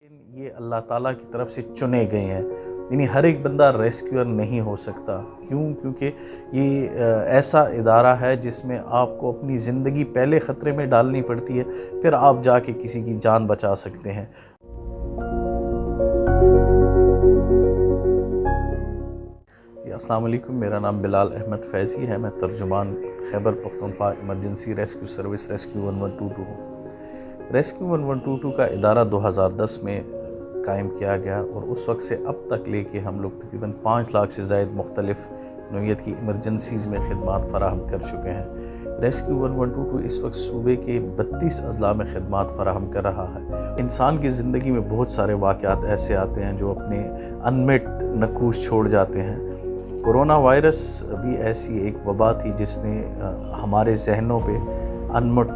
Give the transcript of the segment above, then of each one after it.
یہ اللہ تعالیٰ کی طرف سے چنے گئے ہیں، یعنی ہر ایک بندہ ریسکیور نہیں ہو سکتا۔ کیونکہ یہ ایسا ادارہ ہے جس میں آپ کو اپنی زندگی پہلے خطرے میں ڈالنی پڑتی ہے، پھر آپ جا کے کسی کی جان بچا سکتے ہیں۔ السلام علیکم، میرا نام بلال احمد فیضی ہے، میں ترجمان Khyber Pakhtunkhwa emergency rescue service rescue 1122 ہوں۔ ریسکیو 1122 کا ادارہ 2010 میں قائم کیا گیا اور اس وقت سے اب تک لے کے ہم لوگ تقریباً 5 لاکھ سے زائد مختلف نوعیت کی ایمرجنسیز میں خدمات فراہم کر چکے ہیں۔ ریسکیو 1122 اس وقت صوبے کے 32 اضلاع میں خدمات فراہم کر رہا ہے۔ انسان کی زندگی میں بہت سارے واقعات ایسے آتے ہیں جو اپنے انمٹ نقوش چھوڑ جاتے ہیں۔ کورونا وائرس بھی ایسی ایک وبا تھی جس نے ہمارے ذہنوں پہ انمٹ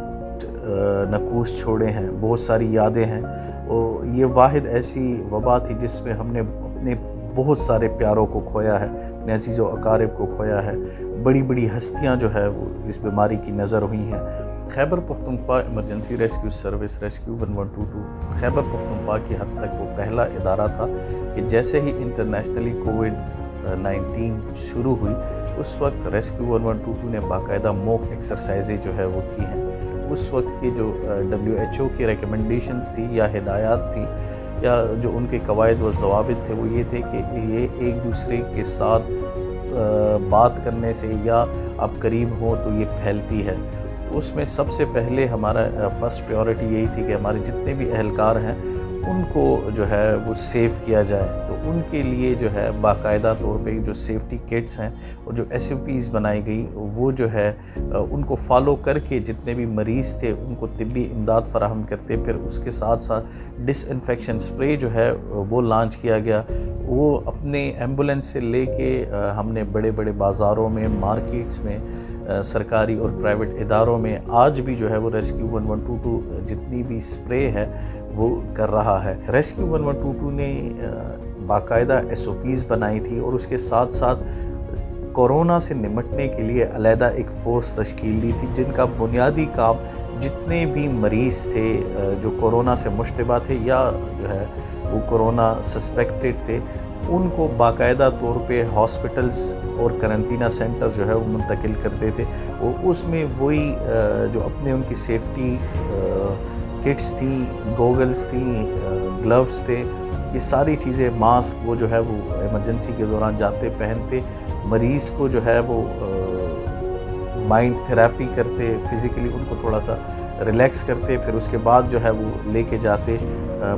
نقوش چھوڑے ہیں، بہت ساری یادیں ہیں، اور یہ واحد ایسی وبا تھی جس میں ہم نے اپنے بہت سارے پیاروں کو کھویا ہے، اپنے عزیز و اقارب کو کھویا ہے۔ بڑی بڑی ہستیاں جو ہے وہ اس بیماری کی نظر ہوئی ہیں۔ Khyber Pakhtunkhwa emergency rescue service rescue 1122 Khyber Pakhtunkhwa کی حد تک وہ پہلا ادارہ تھا کہ جیسے ہی انٹرنیشنلی کووڈ-19 شروع ہوئی، اس وقت ریسکیو 1122 نے باقاعدہ موک ایکسرسائزیں جو ہے وہ کی ہیں۔ اس وقت کی جو WHO کی ریکمنڈیشنز تھی یا ہدایات تھی یا جو ان کے قواعد و ضوابط تھے، وہ یہ تھے کہ یہ ایک دوسرے کے ساتھ بات کرنے سے یا آپ قریب ہوں تو یہ پھیلتی ہے۔ اس میں سب سے پہلے ہمارا فرسٹ پریورٹی یہی تھی کہ ہمارے جتنے بھی اہلکار ہیں ان کو جو ہے وہ سیف کیا جائے، تو ان کے لیے جو ہے باقاعدہ طور پہ جو سیفٹی کٹس ہیں اور جو SOPs بنائی گئی وہ جو ہے ان کو فالو کر کے جتنے بھی مریض تھے ان کو طبی امداد فراہم کرتے۔ پھر اس کے ساتھ ساتھ ڈس انفیکشن اسپرے جو ہے وہ لانچ کیا گیا۔ وہ اپنے ایمبولینس سے لے کے ہم نے بڑے بڑے بازاروں میں، مارکیٹس میں، سرکاری اور پرائیویٹ اداروں میں آج بھی جو ہے وہ ریسکیو 1122 جتنی بھی اسپرے ہے وہ کر رہا ہے۔ ریسکیو 1122 نے باقاعدہ SOPs بنائی تھی اور اس کے ساتھ ساتھ کورونا سے نمٹنے کے لیے علیحدہ ایک فورس تشکیل دی تھی، جن کا بنیادی کام جتنے بھی مریض تھے جو کورونا سے مشتبہ تھے یا جو ہے وہ کورونا سسپیکٹڈ تھے، ان کو باقاعدہ طور پہ ہاسپٹلز اور کرنٹینہ سینٹر جو ہے وہ منتقل کرتے تھے۔ اور اس میں وہی جو اپنے ان کی سیفٹی کٹس تھی، گوگلز تھیں، گلوز تھے، یہ ساری چیزیں، ماسک، وہ جو ہے وہ ایمرجنسی کے دوران جاتے پہنتے، مریض کو جو ہے وہ مائنڈ تھراپی کرتے، فزیکلی ان کو تھوڑا سا ریلیکس کرتے، پھر اس کے بعد جو ہے وہ لے کے جاتے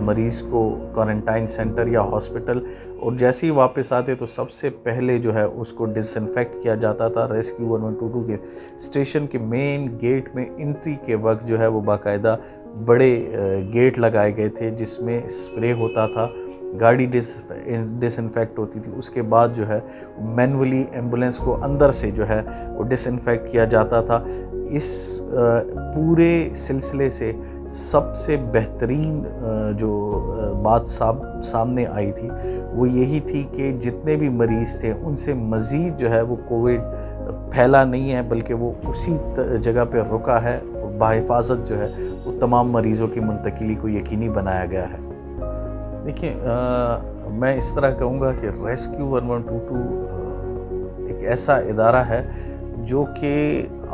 مریض کو کوارنٹائن سینٹر یا ہاسپٹل، اور جیسے ہی واپس آتے تو سب سے پہلے جو ہے اس کو ڈس انفیکٹ کیا جاتا تھا۔ ریسکیو 1122 کے اسٹیشن کے مین گیٹ میں انٹری کے وقت جو ہے وہ باقاعدہ بڑے گیٹ لگائے گئے تھے جس میں اسپرے ہوتا تھا، گاڑی ڈس انفیکٹ ہوتی تھی، اس کے بعد جو ہے مینولی ایمبولینس کو اندر سے جو ہے وہ ڈس انفیکٹ کیا جاتا تھا۔ اس پورے سلسلے سے سب سے بہترین جو بات سامنے آئی تھی وہ یہی تھی کہ جتنے بھی مریض تھے ان سے مزید جو ہے وہ کووڈ پھیلا نہیں ہے، بلکہ وہ اسی جگہ پہ رکا ہے، اور بحفاظت جو ہے وہ تمام مریضوں کی منتقلی کو یقینی بنایا گیا ہے۔ دیکھیں، میں اس طرح کہوں گا کہ ریسکیو 1122 ایک ایسا ادارہ ہے جو کہ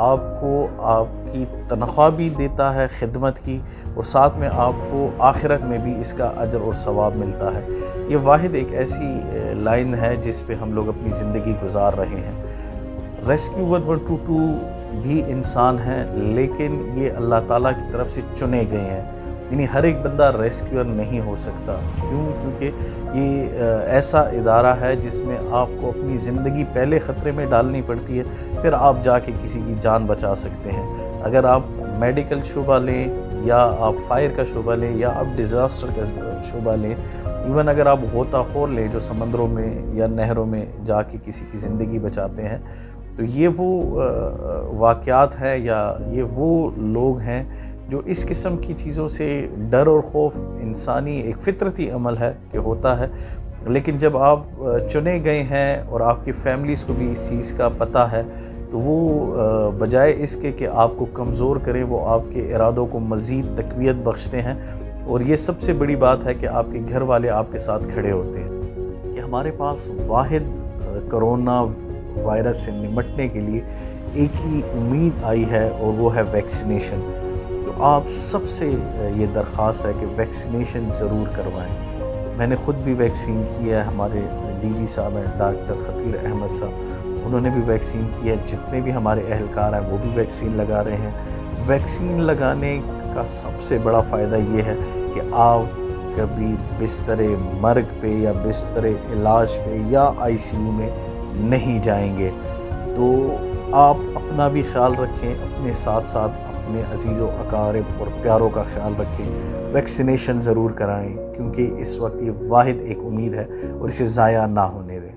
آپ کو آپ کی تنخواہ بھی دیتا ہے خدمت کی، اور ساتھ میں آپ کو آخرت میں بھی اس کا اجر اور ثواب ملتا ہے۔ یہ واحد ایک ایسی لائن ہے جس پہ ہم لوگ اپنی زندگی گزار رہے ہیں۔ ریسکیو 1122 بھی انسان ہیں، لیکن یہ اللہ تعالیٰ کی طرف سے چنے گئے ہیں، یعنی ہر ایک بندہ ریسکیور نہیں ہو سکتا۔ کیونکہ یہ ایسا ادارہ ہے جس میں آپ کو اپنی زندگی پہلے خطرے میں ڈالنی پڑتی ہے، پھر آپ جا کے کسی کی جان بچا سکتے ہیں۔ اگر آپ میڈیکل شعبہ لیں یا آپ فائر کا شعبہ لیں یا آپ ڈیزاسٹر کا شعبہ لیں، ایون اگر آپ غوطہ خور لیں جو سمندروں میں یا نہروں میں جا کے کسی کی زندگی بچاتے ہیں، تو یہ وہ واقعات ہیں یا یہ وہ لوگ ہیں جو اس قسم کی چیزوں سے ڈر اور خوف انسانی ایک فطرتی عمل ہے کہ ہوتا ہے، لیکن جب آپ چنے گئے ہیں اور آپ کی فیملیز کو بھی اس چیز کا پتہ ہے، تو وہ بجائے اس کے کہ آپ کو کمزور کریں، وہ آپ کے ارادوں کو مزید تقویت بخشتے ہیں اور یہ سب سے بڑی بات ہے کہ آپ کے گھر والے آپ کے ساتھ کھڑے ہوتے ہیں کہ ہمارے پاس واحد کرونا وائرس سے نمٹنے کے لیے ایک ہی امید آئی ہے اور وہ ہے ویکسینیشن۔ تو آپ سب سے یہ درخواست ہے کہ ویکسینیشن ضرور کروائیں۔ میں نے خود بھی ویکسین کی ہے، ہمارے ڈی جی صاحب ہیں ڈاکٹر خطیر احمد صاحب، انہوں نے بھی ویکسین کی ہے، جتنے بھی ہمارے اہلکار ہیں وہ بھی ویکسین لگا رہے ہیں۔ ویکسین لگانے کا سب سے بڑا فائدہ یہ ہے کہ آپ کبھی بستر مرگ پہ یا بستر علاج پہ یا آئی سی یو میں نہیں جائیں گے۔ تو آپ اپنا بھی خیال رکھیں، اپنے ساتھ ساتھ اپنے عزیز و اقارب اور پیاروں کا خیال رکھیں، ویکسینیشن ضرور کرائیں کیونکہ اس وقت یہ واحد ایک امید ہے اور اسے ضائع نہ ہونے دیں۔